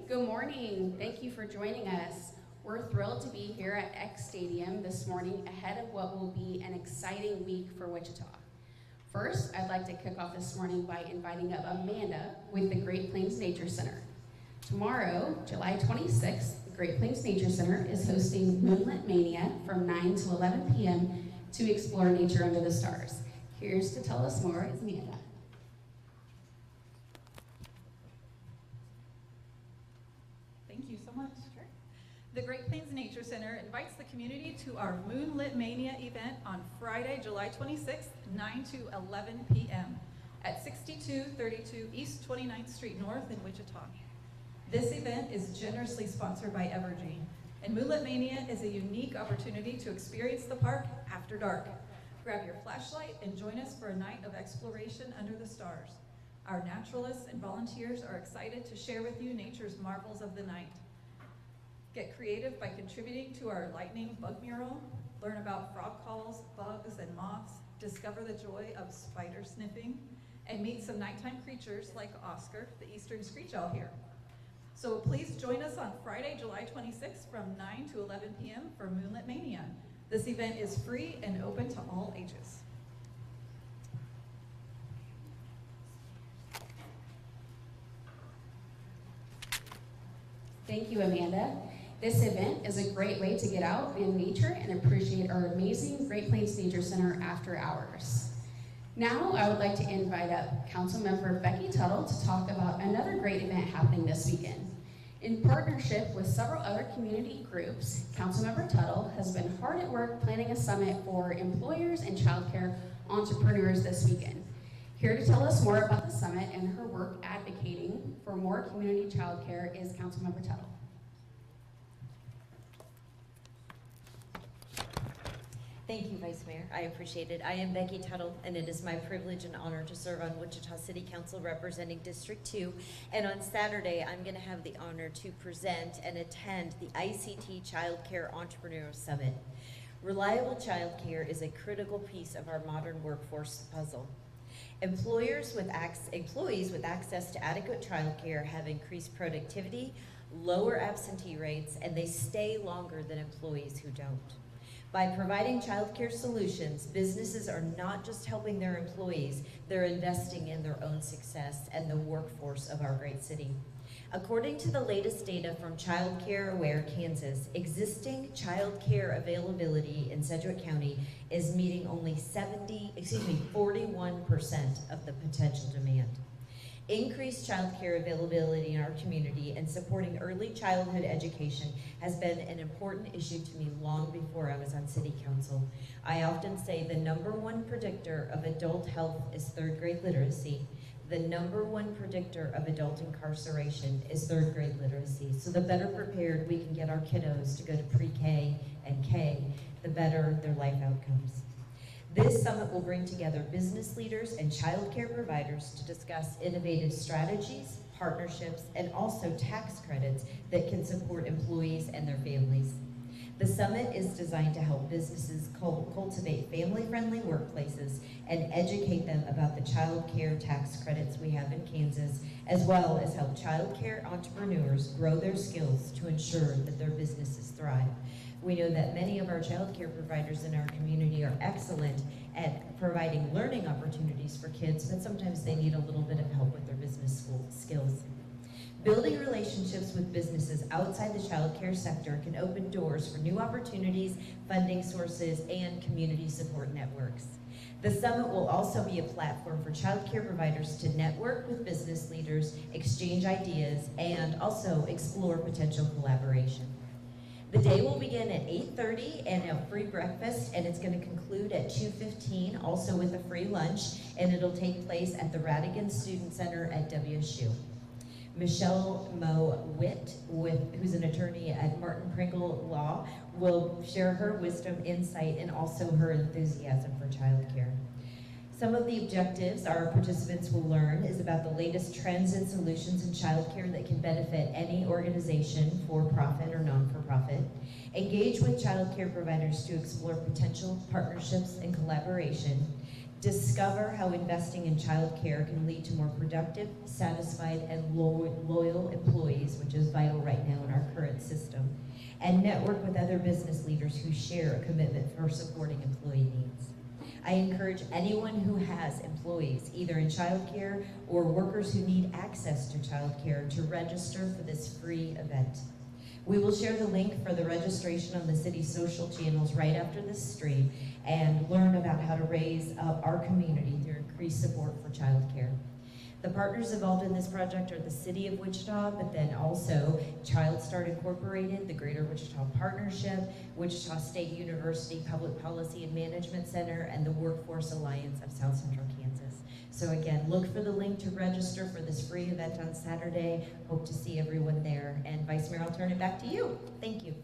Good morning. Thank you for joining us. We're thrilled to be here at X Stadium this morning ahead of what will be an exciting week for Wichita. First, I'd like to kick off this morning by inviting up Amanda with the Great Plains Nature Center. Tomorrow, July 26th, the Great Plains Nature Center is hosting Moonlit Mania from 9 to 11 p.m. to explore nature under the stars. Here's to tell us more is Amanda. Thank you so much. Sure. The Great Plains Nature Center invites the community to our Moonlit Mania event on Friday, July 26th, 9 to 11 p.m. at 6232 East 29th Street North in Wichita. This event is generously sponsored by Evergy, and Moonlit Mania is a unique opportunity to experience the park after dark. Grab your flashlight and join us for a night of exploration under the stars. Our naturalists and volunteers are excited to share with you nature's marvels of the night. Get creative by contributing to our lightning bug mural, learn about frog calls, bugs, and moths, discover the joy of spider sniffing, and meet some nighttime creatures like Oscar, the eastern screech owl here. So please join us on Friday, July 26th from 9 to 11 p.m. for Moonlit Mania. This event is free and open to all ages. Thank you, Amanda. This event is a great way to get out in nature and appreciate our amazing Great Plains Nature Center after hours. Now, I would like to invite up Councilmember Becky Tuttle to talk about another great event happening this weekend. In partnership with several other community groups, Councilmember Tuttle has been hard at work planning a summit for employers and childcare entrepreneurs this weekend. Here to tell us more about the summit and her work advocating for more community childcare is Councilmember Tuttle. Thank you, Vice Mayor. I appreciate it. I am Becky Tuttle, and it is my privilege and honor to serve on Wichita City Council representing District 2. And on Saturday, I'm going to have the honor to present and attend the ICT Child Care Entrepreneur Summit. Reliable child care is a critical piece of our modern workforce puzzle. Employees with access to adequate child care have increased productivity, lower absentee rates, and they stay longer than employees who don't. By providing childcare solutions, businesses are not just helping their employees, they're investing in their own success and the workforce of our great city. According to the latest data from Child Care Aware Kansas, existing child care availability in Sedgwick County is meeting only 41% of the potential demand. Increased child care availability in our community and supporting early childhood education has been an important issue to me long before I was on City Council. I often say the #1 predictor of adult health is third grade literacy. The #1 predictor of adult incarceration is third grade literacy. So the better prepared we can get our kiddos to go to pre-K and K, the better their life outcomes. This summit will bring together business leaders and child care providers to discuss innovative strategies, partnerships, and also tax credits that can support employees and their families. The summit is designed to help businesses cultivate family-friendly workplaces and educate them about the child care tax credits we have in Kansas, as well as help child care entrepreneurs grow their skills to ensure that their businesses thrive. We know that many of our child care providers in our community are excellent at providing learning opportunities for kids, but sometimes they need a little bit of help with their business skills. Building relationships with businesses outside the child care sector can open doors for new opportunities, funding sources, and community support networks. The summit will also be a platform for child care providers to network with business leaders, exchange ideas, and also explore potential collaboration. The day will begin at 8:30 and a free breakfast, and it's going to conclude at 2:15, also with a free lunch, and it'll take place at the Radigan Student Center at WSU. Michelle Mo Witt, who's an attorney at Martin Pringle Law, will share her wisdom, insight, and also her enthusiasm for childcare. Some of the objectives our participants will learn is about the latest trends and solutions in childcare that can benefit any organization, for-profit or non-for-profit. Engage with childcare providers to explore potential partnerships and collaboration. Discover how investing in childcare can lead to more productive, satisfied, and loyal employees, which is vital right now in our current system. And network with other business leaders who share a commitment for supporting employee needs. I encourage anyone who has employees, either in childcare or workers who need access to childcare, to register for this free event. We will share the link for the registration on the city's social channels right after this stream and learn about how to raise up our community through increased support for childcare. The partners involved in this project are the City of Wichita, but then also Child Start Incorporated, the Greater Wichita Partnership, Wichita State University Public Policy and Management Center, and the Workforce Alliance of South Central Kansas. So again, look for the link to register for this free event on Saturday. Hope to see everyone there. And Vice Mayor, I'll turn it back to you. Thank you.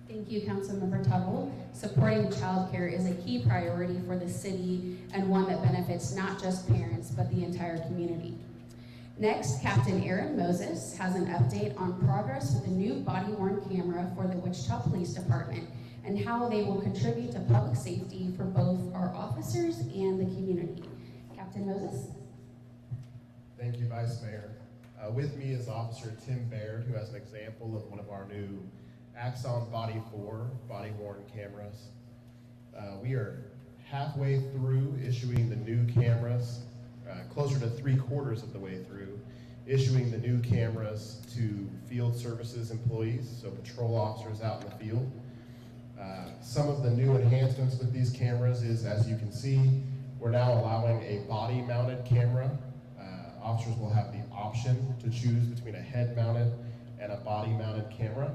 Thank you, Councilmember Tuttle. Supporting childcare is a key priority for the city and one that benefits not just parents, but the entire community. Next, Captain Aaron Moses has an update on progress with the new body-worn camera for the Wichita Police Department and how they will contribute to public safety for both our officers and the community. Captain Moses? Thank you, Vice Mayor. With me is Officer Tim Baird, who has an example of one of our new Axon Body 4 body-worn cameras. We are halfway through issuing the new cameras, closer to 3/4 of the way through, issuing the new cameras to field services employees, so patrol officers out in the field. Some of the new enhancements with these cameras is, as you can see, we're now allowing a body-mounted camera. Officers will have the option to choose between a head-mounted and a body-mounted camera.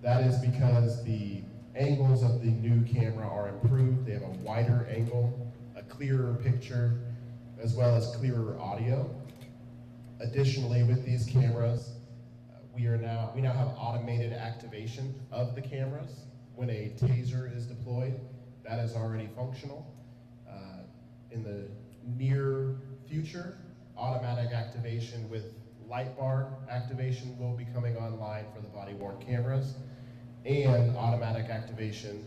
That is because the angles of the new camera are improved. They have a wider angle, a clearer picture, as well as clearer audio. Additionally, with these cameras, we now have automated activation of the cameras. When a taser is deployed, that is already functional. In the near future, automatic activation with light bar activation will be coming online for the body-worn cameras, and automatic activation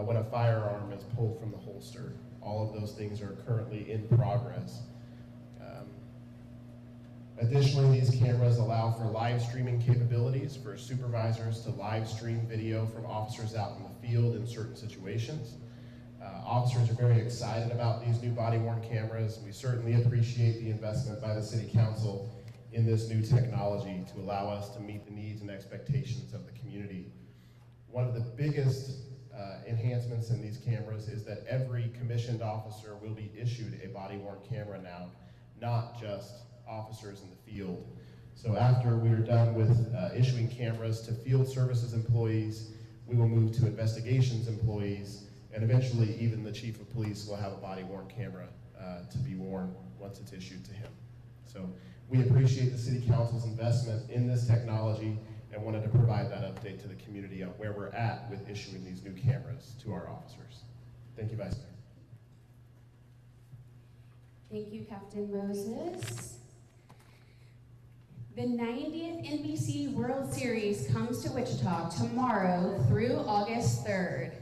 when a firearm is pulled from the holster. All of those things are currently in progress. Additionally, these cameras allow for live streaming capabilities for supervisors to live stream video from officers out in the field in certain situations. Officers are very excited about these new body-worn cameras. We certainly appreciate the investment by the City Council in this new technology to allow us to meet the needs and expectations of the community. One of the biggest enhancements in these cameras is that every commissioned officer will be issued a body-worn camera now, not just officers in the field. So after we are done with issuing cameras to field services employees, we will move to investigations employees, and eventually even the chief of police will have a body-worn camera to be worn once it's issued to him. So we appreciate the City Council's investment in this technology and wanted to provide that update to the community on where we're at with issuing these new cameras to our officers. Thank you, Vice Mayor. Thank you, Captain Moses. The 90th NBC World Series comes to Wichita tomorrow through August 3rd.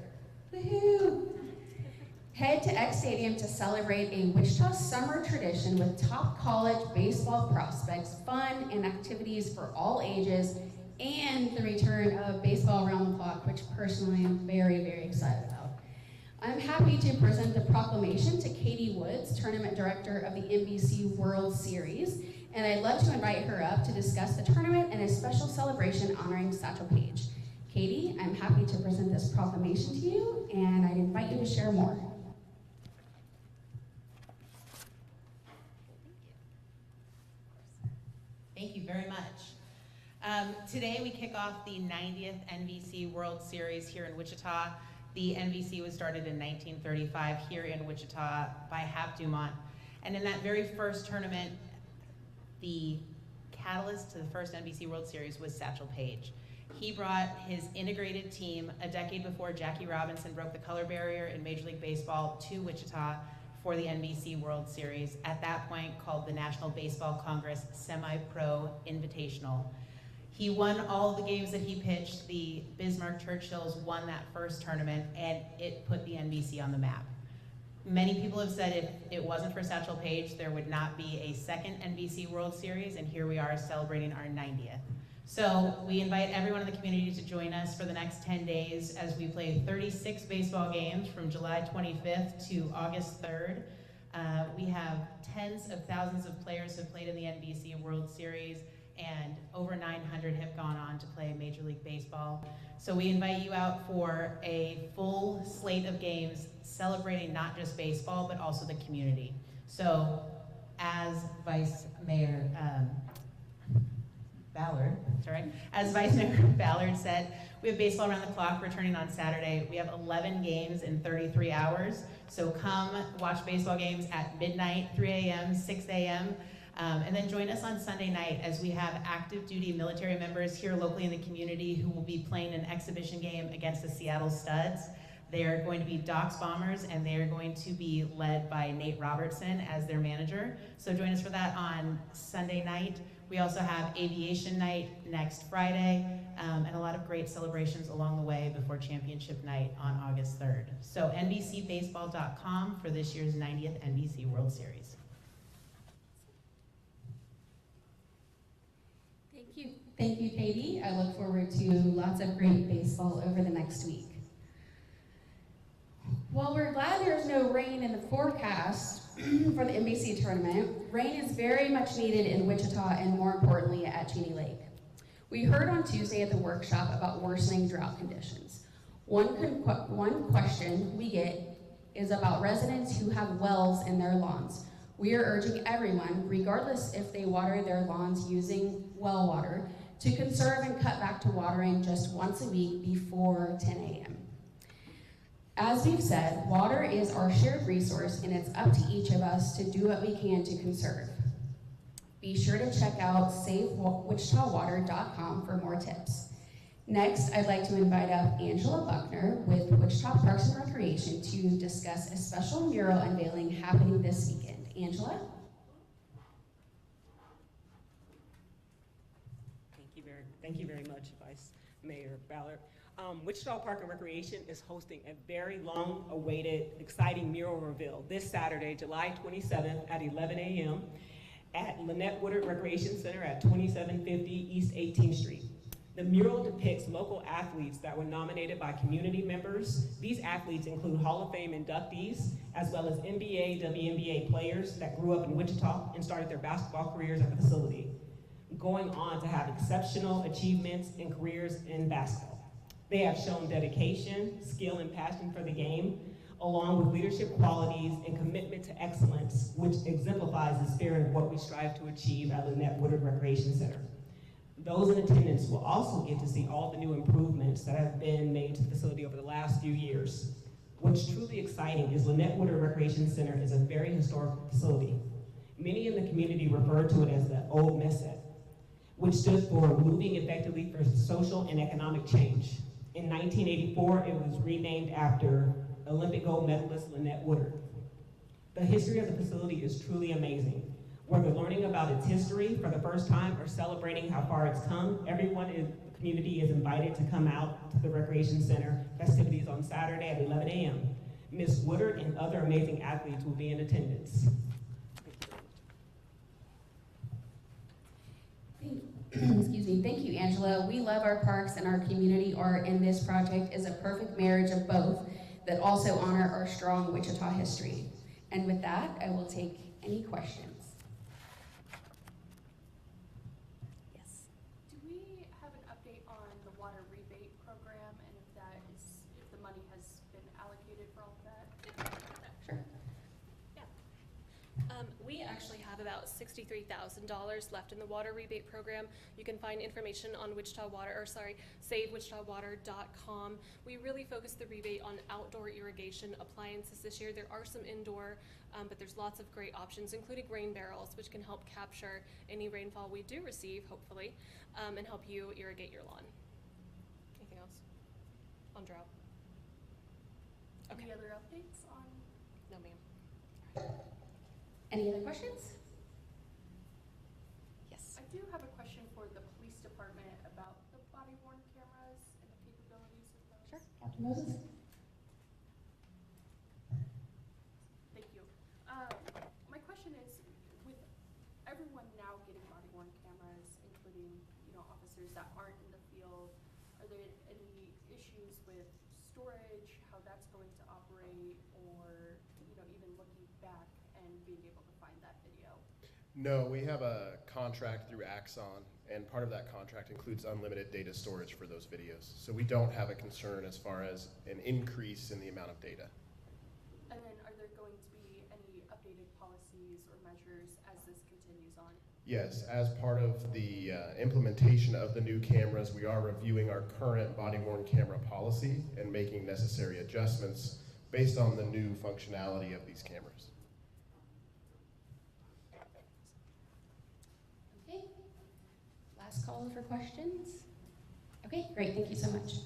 Woohoo! Head to X Stadium to celebrate a Wichita summer tradition with top college baseball prospects, fun and activities for all ages, and the return of baseball around the clock, which personally I'm very, very excited about. I'm happy to present the proclamation to Katie Woods, Tournament Director of the NBC World Series, and I'd love to invite her up to discuss the tournament and a special celebration honoring Satchel Paige. Katie, I'm happy to present this proclamation to you, and I'd invite you to share more. Thank you very much. Today we kick off the 90th NBC World Series here in Wichita. The NBC was started in 1935 here in Wichita by Hap Dumont. And in that very first tournament, the catalyst to the first NBC World Series was Satchel Paige. He brought his integrated team a decade before Jackie Robinson broke the color barrier in Major League Baseball to Wichita for the NBC World Series, at that point called the National Baseball Congress Semi-Pro Invitational. He won all of the games that he pitched. The Bismarck Churchills won that first tournament, and it put the NBC on the map. Many people have said if it wasn't for Satchel Paige, there would not be a second NBC World Series, and here we are celebrating our 90th. So we invite everyone in the community to join us for the next 10 days as we play 36 baseball games from July 25th to August 3rd. We have tens of thousands of players who have played in the NBC World Series, and over 900 have gone on to play Major League Baseball. So we invite you out for a full slate of games celebrating not just baseball, but also the community. So as Vice Mayor Ballard, as Vice Mayor Ballard said, we have baseball around the clock returning on Saturday. We have 11 games in 33 hours. So come watch baseball games at midnight, 3 a.m., 6 a.m., and then join us on Sunday night as we have active duty military members here locally in the community who will be playing an exhibition game against the Seattle Studs. They are going to be Docks Bombers, and they are going to be led by Nate Robertson as their manager. So join us for that on Sunday night. We also have aviation night next Friday, and a lot of great celebrations along the way before championship night on August 3rd. So NBCBaseball.com for this year's 90th NBC World Series. Thank you, Katie. I look forward to lots of great baseball over the next week. While we're glad there's no rain in the forecast for the NBC tournament, rain is very much needed in Wichita and more importantly at Cheney Lake. We heard on Tuesday at the workshop about worsening drought conditions. One question we get is about residents who have wells in their lawns. We are urging everyone, regardless if they water their lawns using well water, to conserve and cut back to watering just once a week before 10 a.m. As we've said, water is our shared resource, and it's up to each of us to do what we can to conserve. Be sure to check out SaveWichitaWater.com for more tips. Next, I'd like to invite up Angela Buckner with Wichita Parks and Recreation to discuss a special mural unveiling happening this weekend. Angela? Thank you very much, Vice Mayor Ballard. Wichita Park and Recreation is hosting a very long-awaited, exciting mural reveal this Saturday, July 27th at 11 a.m. at Lynette Woodard Recreation Center at 2750 East 18th Street. The mural depicts local athletes that were nominated by community members. These athletes include Hall of Fame inductees, as well as NBA, WNBA players that grew up in Wichita and started their basketball careers at the facility, going on to have exceptional achievements and careers in basketball. They have shown dedication, skill, and passion for the game, along with leadership qualities and commitment to excellence, which exemplifies the spirit of what we strive to achieve at Lynette Woodard Recreation Center. Those in attendance will also get to see all the new improvements that have been made to the facility over the last few years. What's truly exciting is Lynette Woodard Recreation Center is a very historical facility. Many in the community refer to it as the old Messet, which stood for Moving Effectively for Social and Economic Change. In 1984, it was renamed after Olympic gold medalist Lynette Woodard. The history of the facility is truly amazing. Whether learning about its history for the first time or celebrating how far it's come, everyone in the community is invited to come out to the Recreation Center festivities on Saturday at 11 a.m. Ms. Woodard and other amazing athletes will be in attendance. Excuse me. Thank you, Angela. We love our parks and our community art, and this project is a perfect marriage of both that also honor our strong Wichita history. And with that, I will take any questions. Yes. Do we have an update on the water rebate program and if the money has been allocated for all of that? Sure. We actually have about $63,000 left in the water rebate program. You can find information on SaveWichitaWater.com. We really focus the rebate on outdoor irrigation appliances this year. There are some indoor, but there's lots of great options, including rain barrels, which can help capture any rainfall we do receive, hopefully, and help you irrigate your lawn. Anything else on drought? Okay. Any other updates on? No, ma'am. Any other questions? Yes. I do have a question for the police department Moses? Thank you. My question is, with everyone now getting body-worn cameras, including, officers that aren't in the field, are there any issues with storage, how that's going to operate, or, even looking back and being able to find that video? No, we have a contract through Axon, and part of that contract includes unlimited data storage for those videos. So we don't have a concern as far as an increase in the amount of data. And then are there going to be any updated policies or measures as this continues on? Yes, as part of the implementation of the new cameras, we are reviewing our current body-worn camera policy and making necessary adjustments based on the new functionality of these cameras. Okay. Last call for questions. Okay, great. Thank you so much.